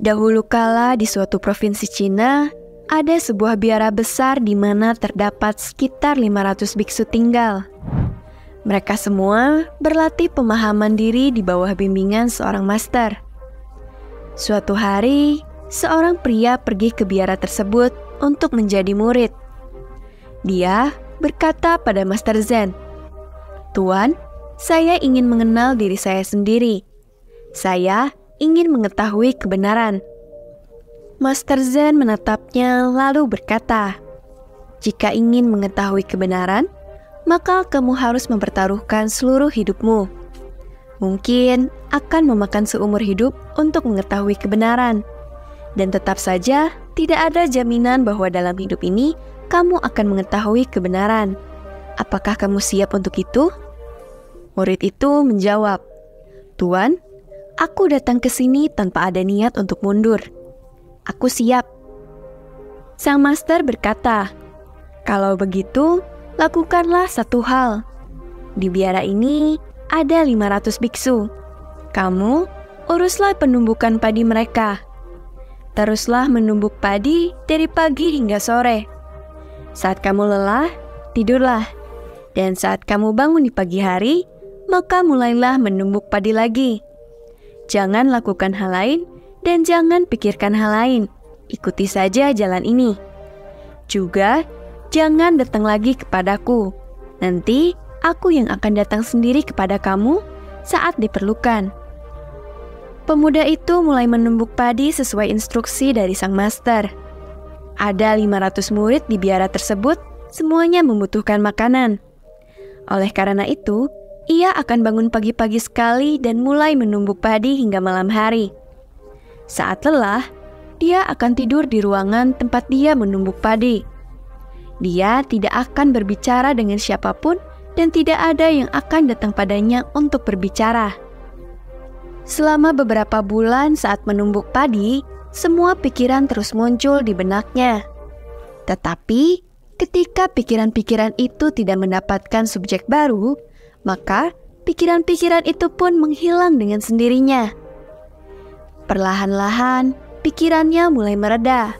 Dahulu kala di suatu provinsi Cina, ada sebuah biara besar di mana terdapat sekitar 500 biksu tinggal. Mereka semua berlatih pemahaman diri di bawah bimbingan seorang master. Suatu hari, seorang pria pergi ke biara tersebut untuk menjadi murid. Dia berkata pada Master Zen, "Tuan, saya ingin mengenal diri saya sendiri. Saya ingin mengetahui kebenaran." Master Zen menatapnya lalu berkata, "Jika ingin mengetahui kebenaran, maka kamu harus mempertaruhkan seluruh hidupmu. Mungkin akan memakan seumur hidup untuk mengetahui kebenaran. Dan tetap saja tidak ada jaminan bahwa dalam hidup ini kamu akan mengetahui kebenaran. Apakah kamu siap untuk itu?" Murid itu menjawab, "Tuan, aku datang ke sini tanpa ada niat untuk mundur. Aku siap." Sang master berkata, "Kalau begitu, lakukanlah satu hal. Di biara ini ada 500 biksu. Kamu uruslah penumbukan padi mereka. Teruslah menumbuk padi dari pagi hingga sore. Saat kamu lelah, tidurlah. Dan saat kamu bangun di pagi hari, maka mulailah menumbuk padi lagi. Jangan lakukan hal lain dan jangan pikirkan hal lain. Ikuti saja jalan ini. Juga jangan datang lagi kepadaku. Nanti aku yang akan datang sendiri kepada kamu saat diperlukan." Pemuda itu mulai menumbuk padi sesuai instruksi dari sang master. Ada 500 murid di biara tersebut, semuanya membutuhkan makanan. Oleh karena itu, ia akan bangun pagi-pagi sekali dan mulai menumbuk padi hingga malam hari. Saat lelah, dia akan tidur di ruangan tempat dia menumbuk padi. Dia tidak akan berbicara dengan siapapun dan tidak ada yang akan datang padanya untuk berbicara. Selama beberapa bulan saat menumbuk padi, semua pikiran terus muncul di benaknya. Tetapi, ketika pikiran-pikiran itu tidak mendapatkan subjek baru, maka pikiran-pikiran itu pun menghilang dengan sendirinya. Perlahan-lahan, pikirannya mulai mereda.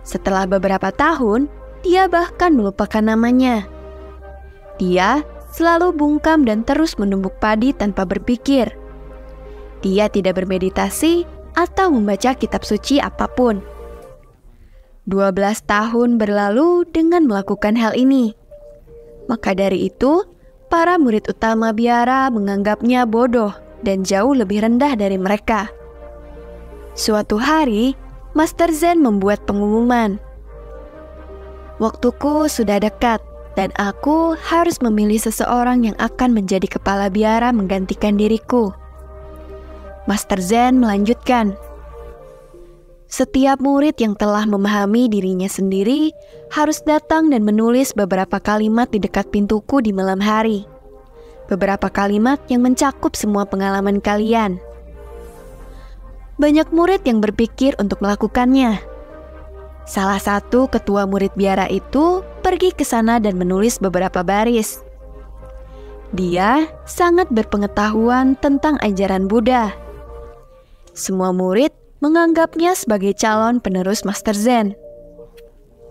Setelah beberapa tahun, dia bahkan melupakan namanya. Dia selalu bungkam dan terus menumbuk padi tanpa berpikir. Dia tidak bermeditasi atau membaca kitab suci apapun. 12 tahun berlalu dengan melakukan hal ini. Maka dari itu, para murid utama biara menganggapnya bodoh dan jauh lebih rendah dari mereka. Suatu hari, Master Zen membuat pengumuman. "Waktuku sudah dekat dan aku harus memilih seseorang yang akan menjadi kepala biara menggantikan diriku." Master Zen melanjutkan, "Setiap murid yang telah memahami dirinya sendiri harus datang dan menulis beberapa kalimat di dekat pintuku di malam hari. Beberapa kalimat yang mencakup semua pengalaman kalian." Banyak murid yang berpikir untuk melakukannya. Salah satu ketua murid biara itu pergi ke sana dan menulis beberapa baris. Dia sangat berpengetahuan tentang ajaran Buddha. Semua murid menganggapnya sebagai calon penerus Master Zen.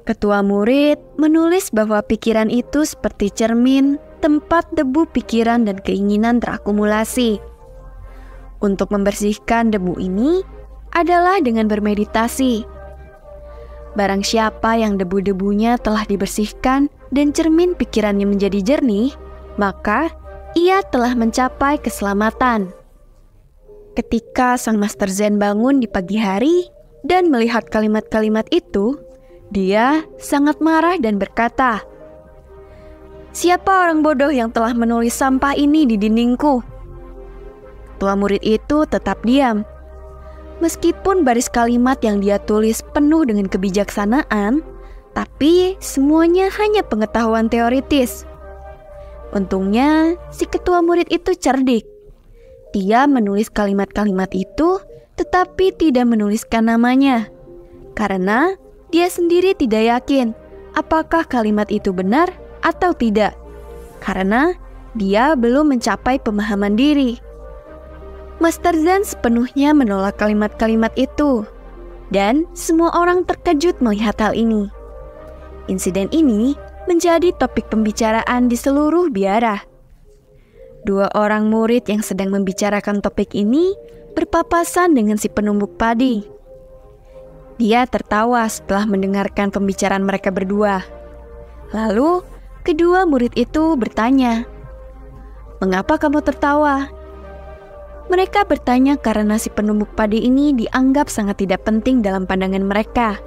Ketua murid menulis bahwa pikiran itu seperti cermin, tempat debu pikiran dan keinginan terakumulasi. Untuk membersihkan debu ini adalah dengan bermeditasi. Barang siapa yang debu-debunya telah dibersihkan dan cermin pikirannya menjadi jernih, maka ia telah mencapai keselamatan. Ketika sang Master Zen bangun di pagi hari dan melihat kalimat-kalimat itu, dia sangat marah dan berkata, "Siapa orang bodoh yang telah menulis sampah ini di dindingku?" Ketua murid itu tetap diam. Meskipun baris kalimat yang dia tulis penuh dengan kebijaksanaan, tapi semuanya hanya pengetahuan teoritis. Untungnya, si ketua murid itu cerdik. Dia menulis kalimat-kalimat itu, tetapi tidak menuliskan namanya. Karena dia sendiri tidak yakin apakah kalimat itu benar atau tidak. Karena dia belum mencapai pemahaman diri. Master Zen sepenuhnya menolak kalimat-kalimat itu, dan semua orang terkejut melihat hal ini. Insiden ini menjadi topik pembicaraan di seluruh biara. 2 orang murid yang sedang membicarakan topik ini berpapasan dengan si penumbuk padi. Dia tertawa setelah mendengarkan pembicaraan mereka berdua. Lalu, kedua murid itu bertanya, "Mengapa kamu tertawa?" Mereka bertanya karena si penumbuk padi ini dianggap sangat tidak penting dalam pandangan mereka.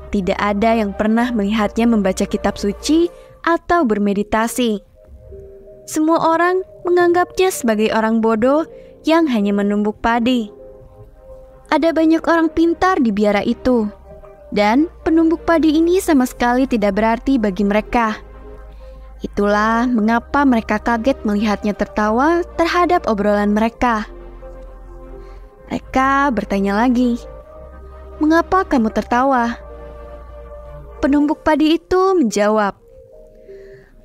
Tidak ada yang pernah melihatnya membaca kitab suci atau bermeditasi. Semua orang menganggapnya sebagai orang bodoh yang hanya menumbuk padi. Ada banyak orang pintar di biara itu, dan penumbuk padi ini sama sekali tidak berarti bagi mereka. Itulah mengapa mereka kaget melihatnya tertawa terhadap obrolan mereka. Mereka bertanya lagi, "Mengapa kamu tertawa?" Penumbuk padi itu menjawab,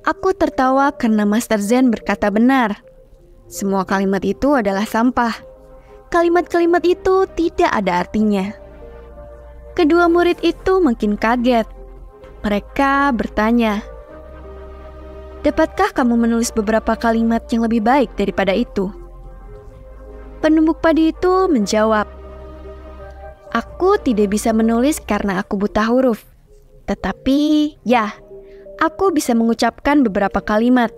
"Aku tertawa karena Master Zen berkata benar. Semua kalimat itu adalah sampah. Kalimat-kalimat itu tidak ada artinya." Kedua murid itu makin kaget. Mereka bertanya, "Dapatkah kamu menulis beberapa kalimat yang lebih baik daripada itu?" Penumbuk padi itu menjawab, "Aku tidak bisa menulis karena aku buta huruf. Tetapi, ya, aku bisa mengucapkan beberapa kalimat.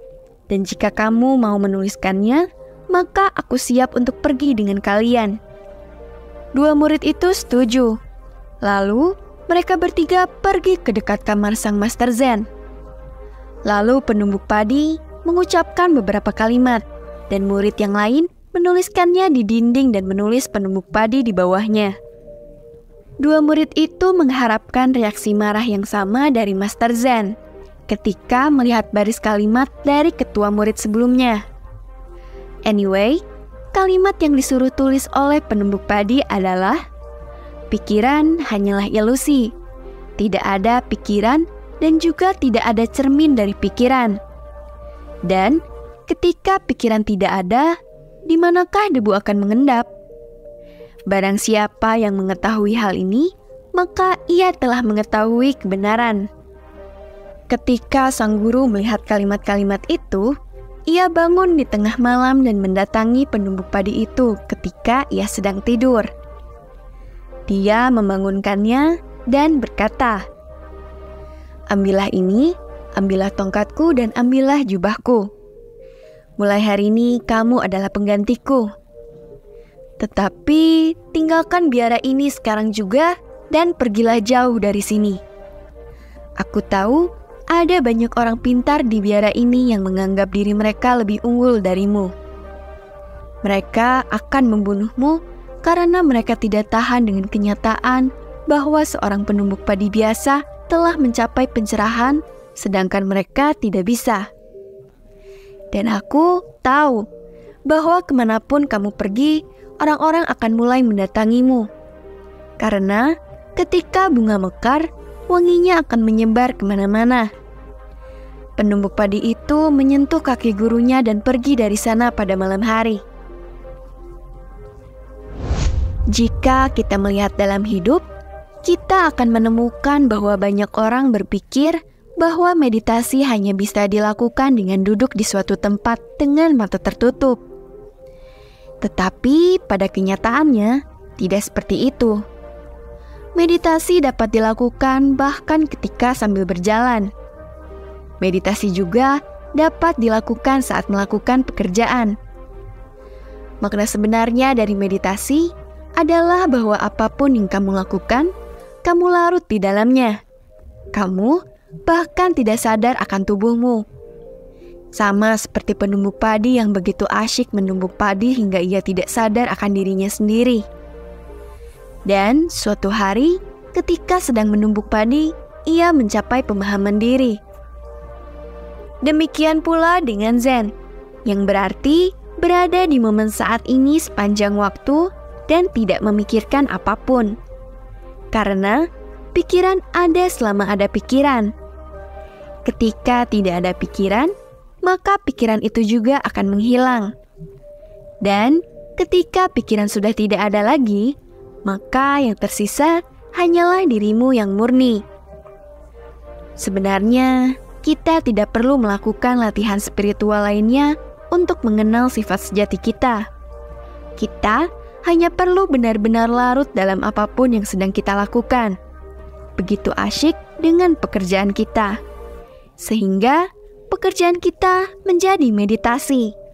Dan jika kamu mau menuliskannya, maka aku siap untuk pergi dengan kalian." 2 murid itu setuju. Lalu, mereka bertiga pergi ke dekat kamar sang Master Zen. Lalu penumbuk padi mengucapkan beberapa kalimat, dan murid yang lain menuliskannya di dinding dan menulis penumbuk padi di bawahnya. 2 murid itu mengharapkan reaksi marah yang sama dari Master Zen ketika melihat baris kalimat dari ketua murid sebelumnya. Anyway, kalimat yang disuruh tulis oleh penumbuk padi adalah, "Pikiran hanyalah ilusi. Tidak ada pikiran dan juga tidak ada cermin dari pikiran. Dan ketika pikiran tidak ada, di manakah debu akan mengendap? Barang siapa yang mengetahui hal ini, maka ia telah mengetahui kebenaran." Ketika sang guru melihat kalimat-kalimat itu, ia bangun di tengah malam dan mendatangi penumbuk padi itu ketika ia sedang tidur. Dia membangunkannya dan berkata, "Ambillah ini, ambillah tongkatku dan ambillah jubahku. Mulai hari ini kamu adalah penggantiku. Tetapi tinggalkan biara ini sekarang juga dan pergilah jauh dari sini. Aku tahu ada banyak orang pintar di biara ini yang menganggap diri mereka lebih unggul darimu. Mereka akan membunuhmu karena mereka tidak tahan dengan kenyataan bahwa seorang penumbuk padi biasa telah mencapai pencerahan, sedangkan mereka tidak bisa. Dan aku tahu bahwa kemanapun kamu pergi, orang-orang akan mulai mendatangimu. Karena ketika bunga mekar, wanginya akan menyebar kemana-mana." Penumbuk padi itu menyentuh kaki gurunya dan pergi dari sana pada malam hari. Jika kita melihat dalam hidup, kita akan menemukan bahwa banyak orang berpikir bahwa meditasi hanya bisa dilakukan dengan duduk di suatu tempat dengan mata tertutup. Tetapi pada kenyataannya, tidak seperti itu. Meditasi dapat dilakukan bahkan ketika sambil berjalan. Meditasi juga dapat dilakukan saat melakukan pekerjaan. Makna sebenarnya dari meditasi adalah bahwa apapun yang kamu lakukan, kamu larut di dalamnya. Kamu bahkan tidak sadar akan tubuhmu. Sama seperti penumbuk padi yang begitu asyik menumbuk padi hingga ia tidak sadar akan dirinya sendiri. Dan suatu hari, ketika sedang menumbuk padi, ia mencapai pemahaman diri. Demikian pula dengan Zen, yang berarti berada di momen saat ini sepanjang waktu dan tidak memikirkan apapun. Karena pikiran ada selama ada pikiran. Ketika tidak ada pikiran, maka pikiran itu juga akan menghilang. Dan Ketika pikiran sudah tidak ada lagi, maka yang tersisa hanyalah dirimu yang murni. Sebenarnya, kita tidak perlu melakukan latihan spiritual lainnya untuk mengenal sifat sejati kita. Kita hanya perlu benar-benar larut dalam apapun yang sedang kita lakukan. Begitu asyik dengan pekerjaan kita, sehingga pekerjaan kita menjadi meditasi.